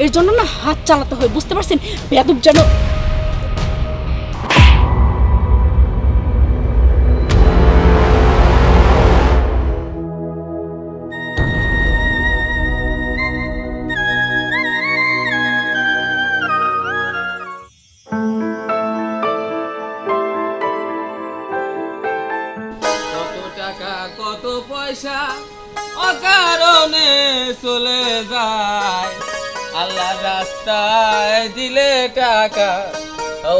এর জন্য না হাত চালাতে হয়, বুঝতে পারছেন? বেয়াদব যেন। কত পয়সা অকারণে চলে যায়, আল্লাহ রাস্তায় দিলে টাকা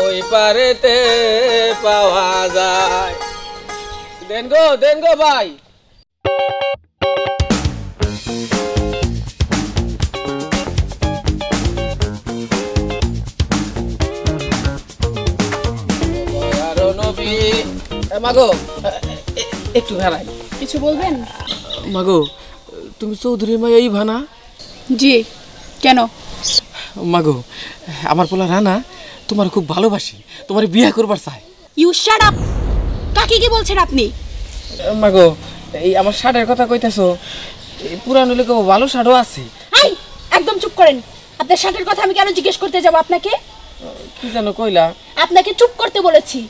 ওই পারেতে পাওয়া যায়। দেন গো ভাই। মাগো একটু ঘাড়াই। কিছু বলবেন? মাগো তুমি চৌধুরী মাইয়া ইভানা? জি। কেন? মাগো আমার পোলা রানা তোমার খুব ভালোবাসি, তোমার বিয়ে করবার চাই। You shut up. কাকে কি বলছেন আপনি? মাগো এই আমার শার্টের কথা কইতাছো, পুরানো লোক ভালো শার্টও আছে। এই একদম চুপ করেন। আপনার শার্টের কথা আমি কেন জিজ্ঞেস করতে যাব আপনাকে? কি জানো কইলা? আপনাকে চুপ করতে বলেছি।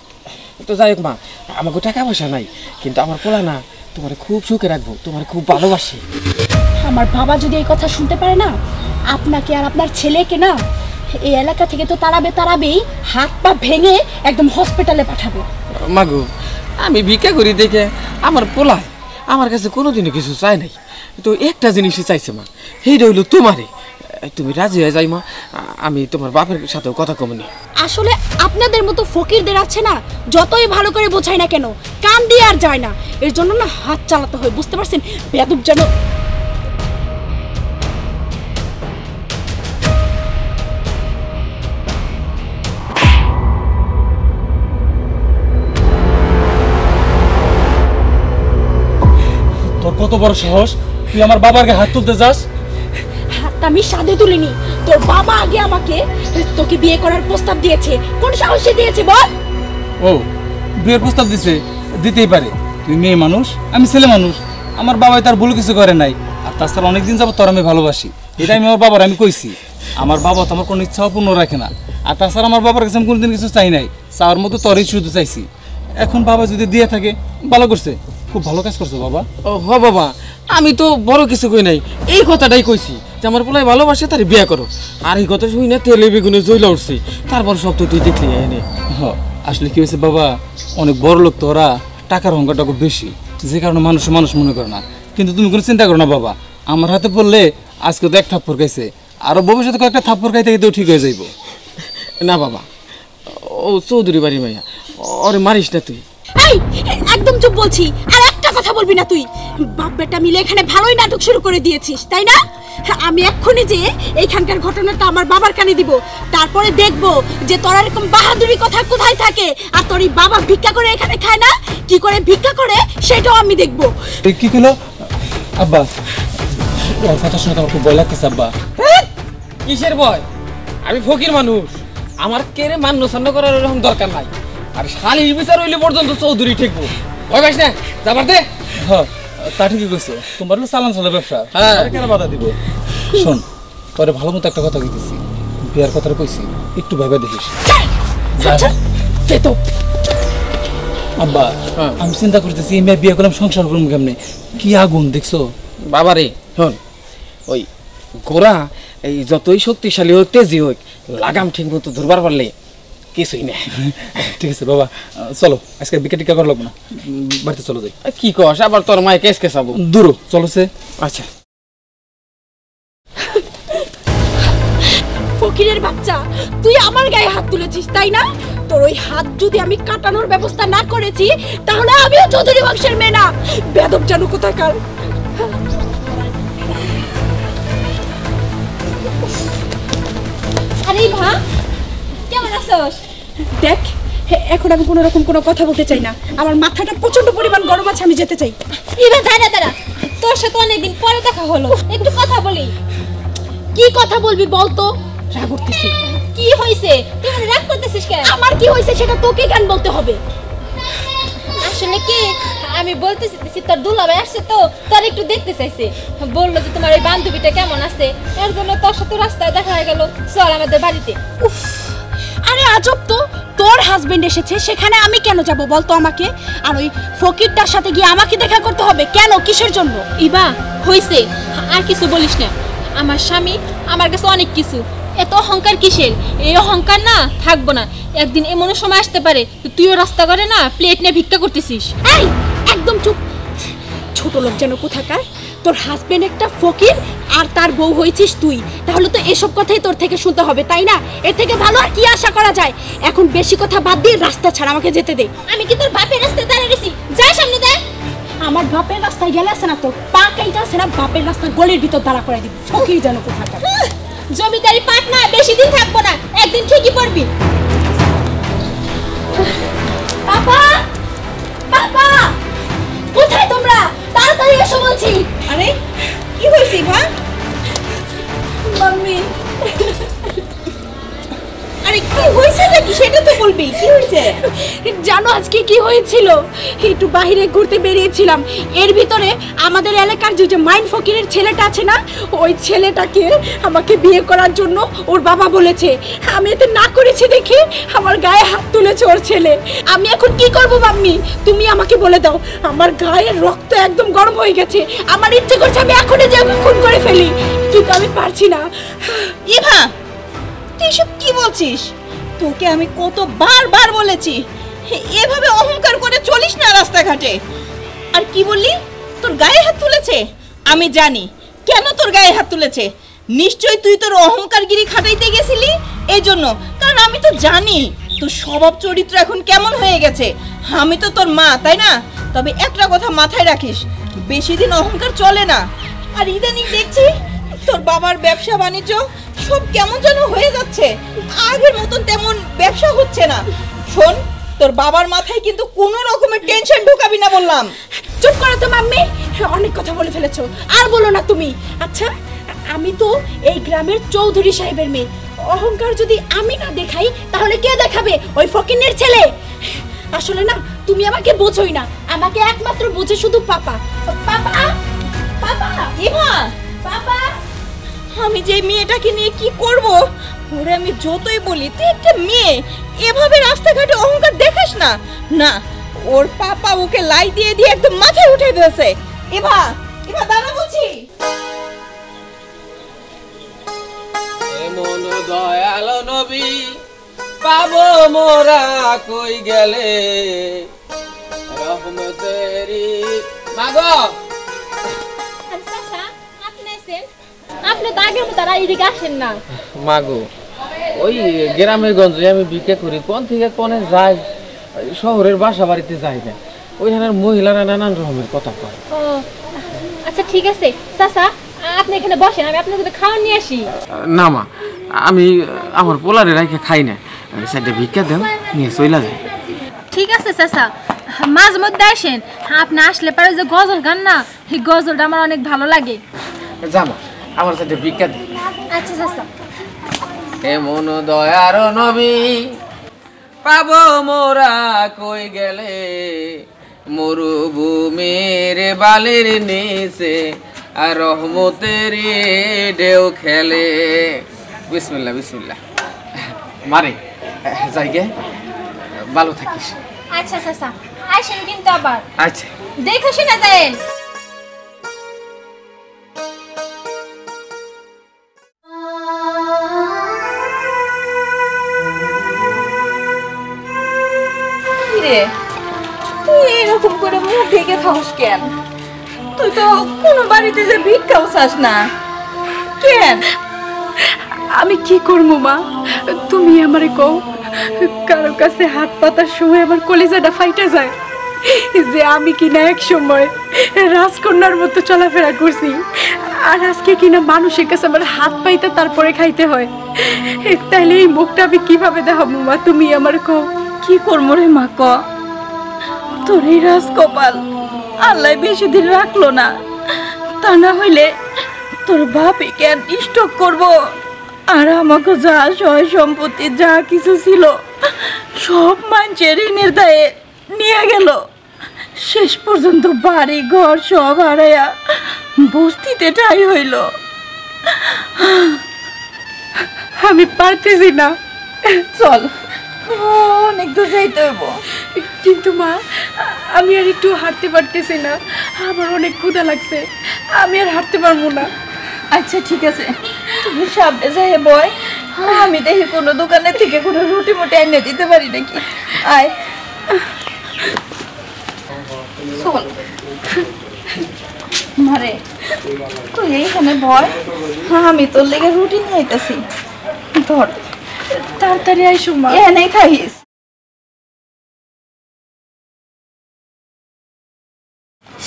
তো যাই হোক মা, আমাকে টাকা পয়সা নাই, কিন্তু আমার পোলা না তোমার খুব সুখে রাখবো, তোমার খুব ভালোবাসি। আমার বাবা যদি এই কথা শুনতে পারে না, আপনাকে আর আপনার ছেলেকে না এই এলাকা থেকে তো তাড়াবেই, হাত পা ভেঙে একদম হসপিটালে পাঠাবে। মাগো আমি ভিক্ষা করি দেখে আমার পোলায় আমার কাছে কোনোদিনও কিছু চাই নাই, তো একটা জিনিসই চাইছে মা, সেইটা হইলো তোমারে। তুমি রাজি হয়ে যাই মা, আমি তোমার বাপের সাথেও কথা কমনি। আসলে আপনাদের মতো ফকিরদের আছে না, যতই ভালো করে বোঝায় না কেন কান দিয়ে আর যায় না, এর জন্য না হাত চালাতে হয়, বুঝতে পারছেন? বেয়াদব যেন। তোর কত বড় সাহস, তুই আমার বাবার গায়ে হাত তুলতে যাস? হাতটা আমি সাধে তুলিনি, তোর বাবা আগে আমাকে তোকে বিয়ে করার প্রস্তাব দিয়েছে। কোন সাহসে দিয়েছে বল? ও বিয়ের প্রস্তাব দিছে, দিতেই পারে। তুই মেয়ে মানুষ, আমি ছেলে মানুষ, আমার বাবাই তার ভুল কিছু করে নাই। আর তাছাড়া অনেকদিন যাবো তোর আমি ভালোবাসি, এটা আমি আমার বাবার আমি কইছি। আমার বাবা তো আমার কোনো ইচ্ছাও পূর্ণ রাখে না, আর তাছাড়া আমার বাবার কাছে আমি কোনোদিন কিছু চাই নাই, চাওয়ার মতো তোরই শুধু চাইছি। এখন বাবা যদি দিয়ে থাকে ভালো করছে, খুব ভালো কাজ করছো বাবা। ও হ বাবা, আমি তো বড় কিছু কই নাই, এই কথাটাই কইছি যে আমার পোলায় ভালোবাসে, তার বিয়ে করো। আর এই কথা শুই না তেলে বেগুনে জ্বলা উঠছে, তারপর সব তো তুই দেখলি এনে। আসলে কি হয়েছে বাবা, অনেক বড় লোক তো ওরা, টাকার অঙ্কটা খুব বেশি, যে কারণে মানুষ মনে করে না। কিন্তু তুমি কোনো চিন্তা করো না বাবা, আমার হাতে পড়লে আজকে তো এক থাপ্পড় খাইছে, আরো ভবিষ্যতে কয়েকটা থাপ্পড় খাইতে গিয়েও ঠিক হয়ে যাইব। না বাবা, ও চৌধুরী বাড়ি মাইয়া, ওরে মারিস না তুই। এই একদম চুপ বলছি, আর একটা কথা বলবি না তুই। বাপ বেটা মিলে এখানে ভালোই নাটক শুরু করে দিয়েছিস, তাই না? আমি এক্ষুনি যে এইখানকার ঘটনাটা আমার বাবার কানে দিব, তারপরে দেখবো যে তোর এরকম বাহাদুরি কথা কোথায় থাকে, আর তোর এই বাবা ভিক্ষা করে এখানে খায় না, কি করে ভিক্ষা করে সেটাও আমি দেখবো। এই কি হলো আব্বা? ওর কথা শুনে তো আমার খুব ভয় লাগতেছে আব্বা। কিসের ভয়? আমি ফকির মানুষ, আমার কেড়ে মান্য সান্ন করার এরকম দরকার নাই। আর শালির বিচার হইলে পর্যন্ত চৌধুরী ঠেকবো। ভয় পাইস না, যাবার দে। হ্যাঁ তা ঠিকই কইছো, তোমার হলো চালান চলে ব্যবসা, কেন বাধা দিব? শোন, তোরে ভালো মতো একটা কথা কইতেছি, বিয়ার কথাটা কইছি, একটু ভাইবা দেখিস। আব্বা আমি চিন্তা করতেছি এই মেয়ে বিয়ে করলাম, সংসার করলাম কেমনে? কি আগুন দেখছো বাবারে? শোন, ওই গোরা এই যতই শক্তিশালী হোক, তেজি হোক, লাগাম ঠিক মতো ধরবার পারলে কিছুই না। ঠিক আছে বাবা, চলো আজকে বিকেল টিকা করা লাগবো না, বাড়িতে চলো যাই। কি কস আবার, তোর মায়ে কেস কেসাবো? দূর চলো সে। আচ্ছা। ফকিরের বাচ্চা, তুই আমার গায়ে হাত তুলেছিস তাই না? তোর ওই হাত যদি আমি কাটানোর ব্যবস্থা না করেছি, তাহলে আমিও চৌধুরী বংশের মেয়ে না। বেয়াদব জানো কোথাকার। আরে ভা, কেমন আছোস? দেখ, এখন আমি কোনো রকম কোনো কথা বলতে চাই না, আমার মাথাটা প্রচন্ড পরিমাণ গরম আছে, আমি যেতে চাই। এবার দাঁড়া, তোর সাথে অনেকদিন পরে দেখা হলো, একটু কথা বলি। কি কথা বলবি বলতো? রাগ করতেছি। কি হয়েছে? তুই মনে রাগ করতেছিস কেন? আমার কি হয়েছে সেটা তোকে কেন বলতে হবে? আসলে কি, আমি বলতেছি তোর দুলাভাই আসছে তো তোর একটু দেখতে চাইছে, বললো যে তোমার ওই বান্ধবীটা কেমন আছে, এর জন্য তোর সাথে রাস্তায় দেখা হয়ে গেল, চল আমাদের বাড়িতে। উফ, আরে আজব তো, তোর হাজবেন্ড এসেছে সেখানে আমি কেন যাব বলতো আমাকে? আর ওই ফকিরটার সাথে গিয়ে আমাকে দেখা করতে হবে কেন, কিসের জন্য? ইবা হইছে, আর কিছু বলিস না, আমার স্বামী আমার কাছে অনেক কিছু, এত অহংকার কিসের? এই অহংকার না থাকবো না, একদিন এমন সময় আসতে পারে তুইও রাস্তা করে না প্লেট নিয়ে ভিক্ষা করতেছিস। এই একদম চুপ, ছোট লোক যেন কোথাকার। তোর হাজবেন্ড একটা ফকির আর তার বউ হয়েছিস তুই, তাহলে তো এসব কথাই তোর থেকে শুনতে হবে, তাই না? এর থেকে ভালো আর কি আশা করা যায়? এখন বেশি কথা বাদ দিয়ে রাস্তা ছাড়া, আমাকে যেতে দে। আমি কি তোর বাপের রাস্তায় দাঁড়িয়ে গেছি? যা সামনে দে। আমার বাপের রাস্তায় গেলে আছে না, তোর পা কাইটা আছে না, বাপের রাস্তার গলির ভিতর দাঁড়া করে দিবি, ফকির যেন কোথাকার। জমিদারি পাট না, বেশি দিন থাকবো না, একদিন ঠিকই পড়বি। বাবা, বাবা, কোথায় তোমরা? তাড়াতাড়ি এসো বলছি। আরে কি হয়েছে মা? মাম্মি, আরে কি হয়েছে নাকি সেটা তো বলবি, কি হয়েছে? জানো আজকে কি হয়েছিল? একটু বাইরে ঘুরতে বেরিয়েছিলাম, এর ভিতরে আমাদের এলাকার যে মাইন ফকিরের ছেলেটা আছে না, ওই ছেলেটাকে আমাকে বিয়ে করার জন্য ওর বাবা বলেছে। আমি এতে না করেছি দেখে আমার গায়ে হাত তুলেছে ওর ছেলে। আমি এখন কি করব মাম্মি, তুমি আমাকে বলে দাও। আমার গায়ের রক্ত একদম গরম হয়ে গেছে, আমার ইচ্ছে করছে আমি এখনই যে ওকে খুন করে ফেলি, কিন্তু আমি পারছি না। ইভা, তুই এসব কি বলছিস? তোকে আমি কতবার বলেছি এভাবে অহংকার করে চলিস না রাস্তাঘাটে। আর কি বললি, তোর গায়ে হাত তুলেছে? আমি জানি কেন তোর গায়ে হাত তুলেছে। নিশ্চয়ই তুই তোর অহংকারগিরি খাটাইতে গেছিলি এই জন্য, কারণ আমি তো জানি তোর স্বভাব চরিত্র এখন কেমন হয়ে গেছে। আমি তো তোর মা, তাই না? তবে একটা কথা মাথায় রাখিস, বেশি দিন অহংকার চলে না। আর ইদানিং দেখছি তোর বাবার ব্যবসা বাণিজ্য সব কেমন যেন হয়ে যাচ্ছে, আগের মতন তেমন ব্যবসা হচ্ছে না। শোন, তোর বাবার মাথায় কিন্তু কোনো রকমের টেনশন ঢোকাবি না বললাম। চুপ করো তো মাম্মি, অনেক কথা বলে ফেলেছো, আর বলো না তুমি। আচ্ছা, আমি তো এই গ্রামের চৌধুরী সাহেবের মেয়ে, অহংকার যদি আমি না দেখাই তাহলে কে দেখাবে? ওই ফকিনের ছেলে। আসলে না, তুমি আমাকে বোঝোই না, আমাকে একমাত্র বোঝে শুধু পাপা। পাপা, পাপা, ইভা, পাপা, আমি যে মেয়েটাকে নিয়ে কি করব? ওরে আমি যতই বলি, তুই একটা মেয়ে, এভাবে রাস্তাঘাটে অহংকার দেখাস না। না, ওর পাপা ওকে লাই দিয়ে দিয়ে একদম মাথায় উঠে দিয়েছে। ইভা, ইভা দাঁড়া বলছি। এমন দয়াল নবী পাবো মোরা কই গেলে, রহমতেরি মাগো। আপনি তো আগের মতো আর এদিকে আসেন না। মাগো, ওই গ্রামে গঞ্জে আমি ভিক্ষা করি, কোন থেকে কোনে যাই, শহরের বাসা বাড়িতে যাই না, ওইখানের মহিলারা নানান রকমের কথা কয়। ও আচ্ছা ঠিক আছে চাচা, আপনি এখানে বসেন, আমি আপনার জন্য খাবার নিয়ে আসি। না মা, আমি আমার পোলারে রাইখে খাই না, সেটা ভিক্ষা দেন নিয়ে চইলা যায়। ঠিক আছে চাচা, মাঝে মধ্যে আসেন, আপনি আসলে পারে যে গজল গান না, এই গজলটা আমার অনেক ভালো লাগে। জামা, আমার সাথে ভিক্ষা দেন। আচ্ছা চাচা। এমন দয়ার নবী পাবো মোরা কই গেলে, মরুভূমির বালির নিচে আর রহমতের ঢেউ খেলে। বিসমিল্লাহ বিসমিল্লাহ। মারে যাই গে, ভালো থাকিস। আচ্ছা চাচা, আসেন কিন্তু আবার। আচ্ছা, দেখে শুনে যান। রে, তুই এরকম করে মুখ ঢেকে থাকস কেন? তুই তো কোনো বাড়িতে যে ভিক্ষাও চাস না কেন? আমি কি করবো মা, তুমি আমারে কও। কারো কাছে হাত পাতার সময় আমার কলিজাটা ফাইটা যায় যে আমি কিনা এক সময় রাজকন্যার মতো চলাফেরা করছি, আর আজকে কিনা মানুষের কাছে আমার হাত পাইতে তারপরে খাইতে হয়। তাইলে এই মুখটা আমি কিভাবে দেখাবো মা, তুমি আমার কও। কি করবো রে মা, ক? তোর এই রাজকপাল আল্লাহ বেশি দিন রাখলো না, তা না হইলে তোর বাপই কেন স্টক করবো, আর আমাকে যা সয় সম্পত্তি যা কিছু ছিল সব মানুষের ঋণের দায়ে নিয়ে গেল। শেষ পর্যন্ত বাড়ি ঘর সব হারাইয়া বস্তিতে ঠাই হইল। আমি পারতেছি না। চল, অনেক দূর যাইতে হইব। কিন্তু মা, আমি আর একটু হাঁটতে পারতেছি না, আমার অনেক ক্ষুধা লাগছে, আমি আর হাঁটতে পারবো না। আচ্ছা ঠিক আছে, তুমি সামনে যাই বয়, আমি দেখি কোনো দোকানে থেকে কোনো রুটি মুটি এনে দিতে পারি নাকি। আয় শোন মারে, তুই এইখানে বয়, আমি তোর লেগে রুটি নিয়ে আইতাছি। ধর, তাড়াতাড়ি আইসো মা। এনে খাইস।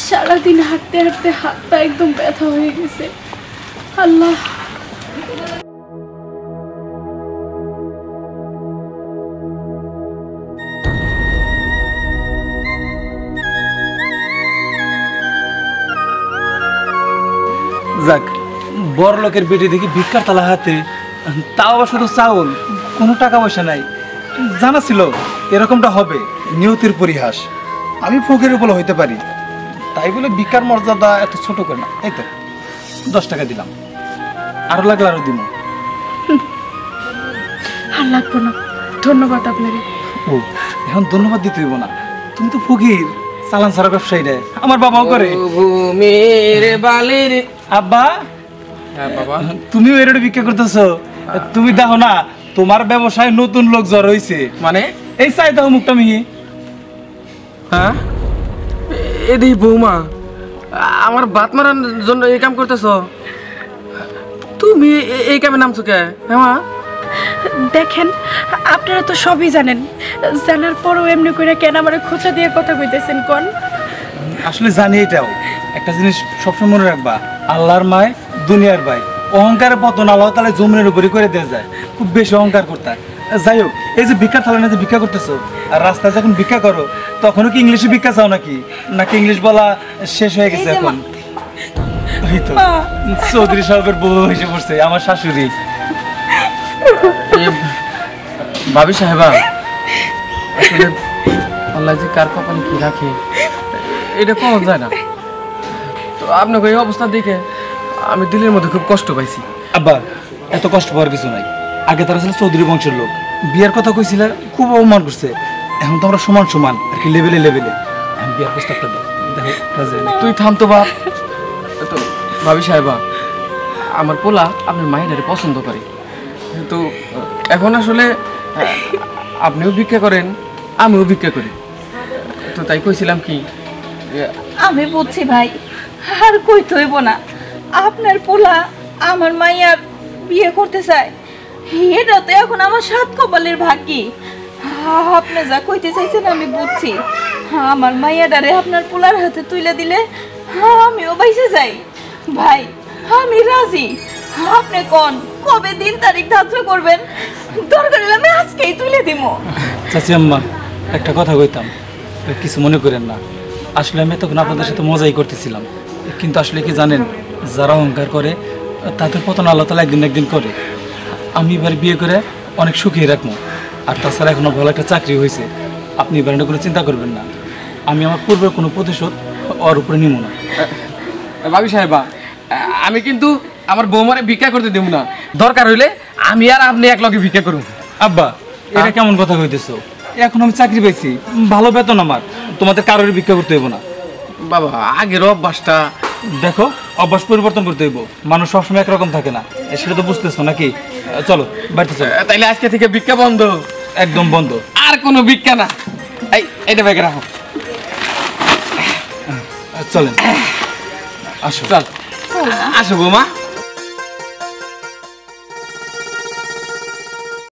সারাদিন হাঁটতে হাঁটতে হাত পা একদম ব্যথা হয়ে গেছে। আল্লাহ, যাক, বড় লোকের বেটি দেখি ভিক্ষার তালা হাতে, তাও আবার শুধু চাউল, কোনো টাকা পয়সা নাই। জানা ছিল এরকমটা হবে, নিয়তির পরিহাস। আমি ফকিরের বলে হইতে পারি, তাই বলে ভিক্ষার মর্যাদা এত ছোট করে না। এই তো 10 টাকা দিলাম, আরো লাগলে আরো দিব। আর লাগবো না, ধন্যবাদ আপনাকে। ও, এখন ধন্যবাদ দিতে হইব না, তুমি তো ফকির, চালান সারা ব্যবসায়ী রে, আমার বাবাও করে। ভূমির বালির। আব্বা, হ্যাঁ বাবা। তুমিও এর ভিক্ষা করতেছো? তুমি দেখো না তোমার ব্যবসায় নতুন লোক জ্বর হইছে। মানে এই চাই দেখো মুখটা মিহি। হ্যাঁ, এদি বৌমা, আমার বাত মারার জন্য এই কাম করতেছ? তুমি এই কামে নামছো কে? হ্যাঁ মা, দেখেন, আপনারা তো সবই জানেন, জানার পরও এমনি করে কেন আমার খোঁচা দিয়ে কথা কইতেছেন কোন? আসলে জানি এটাও একটা জিনিস সবসময় মনে রাখবা, আল্লাহর মায় দুনিয়ার ভাই। অহংকারের পতন আল্লাহ তাআলা জমিনের উপরে করে দিয়ে যায়, খুব বেশি অহংকার করতে। যাই হোক, এই যে ভিক্ষার থালা না যে ভিক্ষা করতেছো, আর রাস্তায় যখন ভিক্ষা করো তখনও কি ইংলিশে ভিক্ষা চাও নাকি? নাকি ইংলিশ বলা শেষ হয়ে গেছে এখন? ওই তো চৌধুরী সাহেবের বউ এসে পড়ছে, আমার শাশুড়ি। ভাবি সাহেবা, আসলে আল্লাহ যে কার কপালে কি রাখে এটা পাওয়া যায় না। তো আপনাকে এই অবস্থা দেখে আমি দিলের মধ্যে খুব কষ্ট পাইছি। আব্বা, এত কষ্ট পাওয়ার কিছু নাই। আগে তারা ছিল চৌধুরী বংশের লোক, বিয়ার কথা কইছিল, খুব অপমান করছে। এখন তো আমরা সমান সমান আর কি, লেভেলে লেভেলে। এখন বিয়ার প্রস্তাবটা দাও, দেখো রাজি নাকি। তুই থাম তো বাপ। তো ভাবি সাহেবা, আমার পোলা আপনার মায়ের পছন্দ করে, তো এখন আসলে আপনিও ভিক্ষা করেন, আমিও ভিক্ষা করি, তো তাই কইছিলাম কি, আমি বুঝছি ভাই, আর কইতে হইব না। আপনার পোলা আমার মাইয়ার বিয়ে করতে চায়, এটা তো এখন আমার সাত কপালের ভাগ্যি। আপনি যা কইতে চাইছেন আমি বুঝছি। আমার মাইয়াটারে আপনার পোলার হাতে তুলে দিলে আমিও বাইসে যাই। ভাই, আমি রাজি। আপনি কোন কবে দিন তারিখ ধার্য করবেন? দরকার হলে আমি আজকেই তুলে দিব। চাচি আম্মা, একটা কথা কইতাম, কিছু মনে করেন না। আসলে আমি তখন আপনাদের সাথে মজাই করতেছিলাম, কিন্তু আসলে কি জানেন, যারা অহংকার করে তাদের পতন আল্লাহ তাআলা একদিন একদিন করে। আমি এবার বিয়ে করে অনেক সুখী রাখবো, আর তাছাড়া এখনো ভালো একটা চাকরি হয়েছে। আপনি এবার কোনো চিন্তা করবেন না, আমি আমার পূর্বের কোনো প্রতিশোধ ওর উপরে নিব না। ভাবি সাহেবা, আমি কিন্তু আমার বৌমারে ভিক্ষা করতে দেব না, দরকার হইলে আমি আর আপনি এক লগে ভিক্ষা করুন। আব্বা, এটা কেমন কথা কইতেছো? এখন আমি চাকরি পাইছি, ভালো বেতন আমার, তোমাদের কারোর ভিক্ষা করতে হইব না। বাবা, আগের অভ্যাসটা দেখো, অভ্যাস পরিবর্তন করতে হইব, মানুষ সবসময় একরকম থাকে না, সেটা তো বুঝতেছো নাকি? চলো বাড়িতে চলো। তাইলে আজকে থেকে ভিক্ষা বন্ধ, একদম বন্ধ, আর কোনো ভিক্ষা না। এইটা ব্যাগে রাখো, চলেন আসো। চল আসো বৌমা।